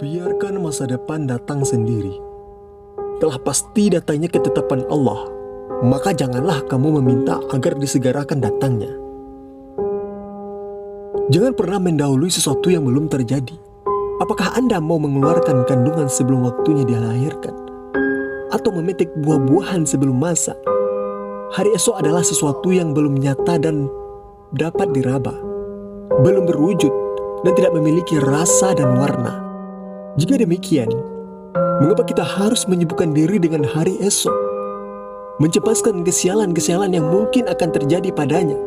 Biarkan masa depan datang sendiri. Telah pasti datangnya ketetapan Allah, maka janganlah kamu meminta agar disegerakan datangnya. Jangan pernah mendahului sesuatu yang belum terjadi. Apakah Anda mau mengeluarkan kandungan sebelum waktunya dilahirkan? Atau memetik buah-buahan sebelum masa? Hari esok adalah sesuatu yang belum nyata dan dapat diraba, belum berwujud dan tidak memiliki rasa dan warna. Jika demikian, mengapa kita harus menyibukkan diri dengan hari esok, mencemaskan kesialan-kesialan yang mungkin akan terjadi padanya,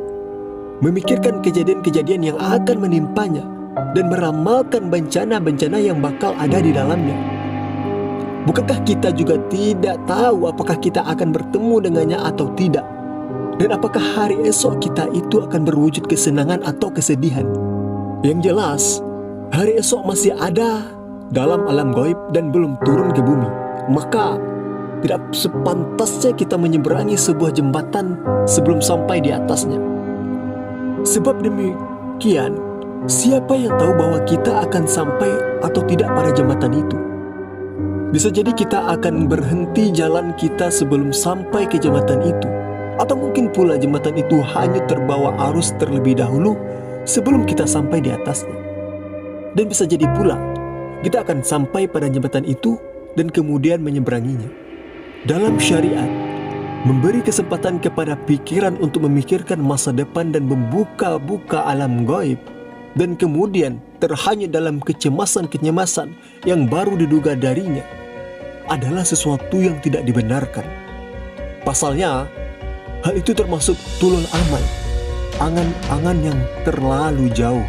memikirkan kejadian-kejadian yang akan menimpanya, dan meramalkan bencana-bencana yang bakal ada di dalamnya? Bukankah kita juga tidak tahu apakah kita akan bertemu dengannya atau tidak? Dan apakah hari esok kita itu akan berwujud kesenangan atau kesedihan? Yang jelas, hari esok masih ada dalam alam gaib dan belum turun ke bumi. Maka tidak sepantasnya kita menyeberangi sebuah jembatan sebelum sampai di atasnya. Sebab demikian, siapa yang tahu bahwa kita akan sampai atau tidak pada jembatan itu? Bisa jadi kita akan berhenti jalan kita sebelum sampai ke jembatan itu. Atau mungkin pula jembatan itu hanya terbawa arus terlebih dahulu sebelum kita sampai di atasnya. Dan bisa jadi pula kita akan sampai pada jembatan itu dan kemudian menyeberanginya. Dalam syariat, memberi kesempatan kepada pikiran untuk memikirkan masa depan dan membuka-buka alam gaib, dan kemudian terhanyut dalam kecemasan-kecemasan yang baru diduga darinya, adalah sesuatu yang tidak dibenarkan. Pasalnya, hal itu termasuk tulul amal, angan-angan yang terlalu jauh.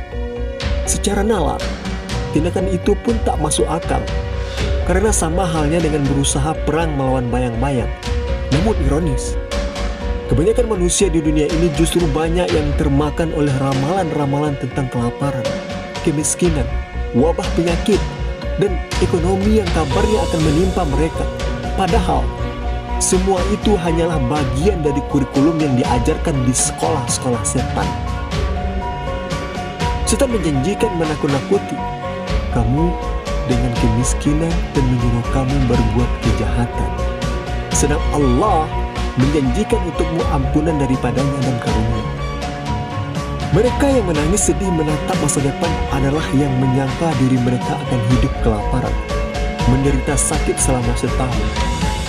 Secara nalar, tindakan itu pun tak masuk akal, karena sama halnya dengan berusaha perang melawan bayang-bayang. Namun ironis, kebanyakan manusia di dunia ini justru banyak yang termakan oleh ramalan-ramalan tentang kelaparan, kemiskinan, wabah penyakit, dan ekonomi yang kabarnya akan menimpa mereka. Padahal semua itu hanyalah bagian dari kurikulum yang diajarkan di sekolah-sekolah setan. Setan menjanjikan menakut-nakuti kamu dengan kemiskinan dan menyuruh kamu berbuat kejahatan. Sedang Allah menjanjikan untukmu ampunan daripadanya dan karunia. Mereka yang menangis sedih menatap masa depan adalah yang menyangka diri mereka akan hidup kelaparan, menderita sakit selama setahun,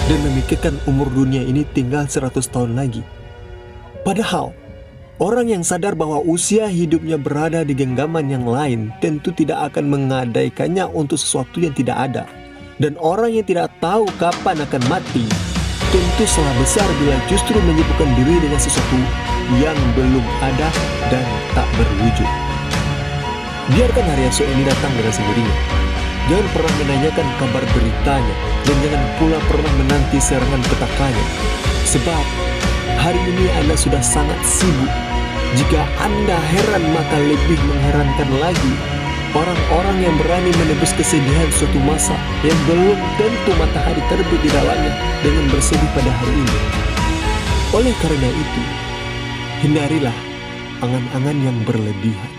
dan memikirkan umur dunia ini tinggal 100 tahun lagi. Padahal, orang yang sadar bahwa usia hidupnya berada di genggaman yang lain tentu tidak akan menggadaikannya untuk sesuatu yang tidak ada. Dan orang yang tidak tahu kapan akan mati tentu salah besar bila justru menyibukkan diri dengan sesuatu yang belum ada dan tak berwujud. Biarkan hari esok ini datang dengan sendirinya. Jangan pernah menanyakan kabar beritanya, dan jangan pula pernah menanti serangan petakannya. Sebab hari ini Anda sudah sangat sibuk. Jika Anda heran, maka lebih mengherankan lagi orang-orang yang berani menebus kesedihan suatu masa yang belum tentu matahari terbit di dalamnya dengan bersedih pada hari ini. Oleh karena itu, hindarilah angan-angan yang berlebihan.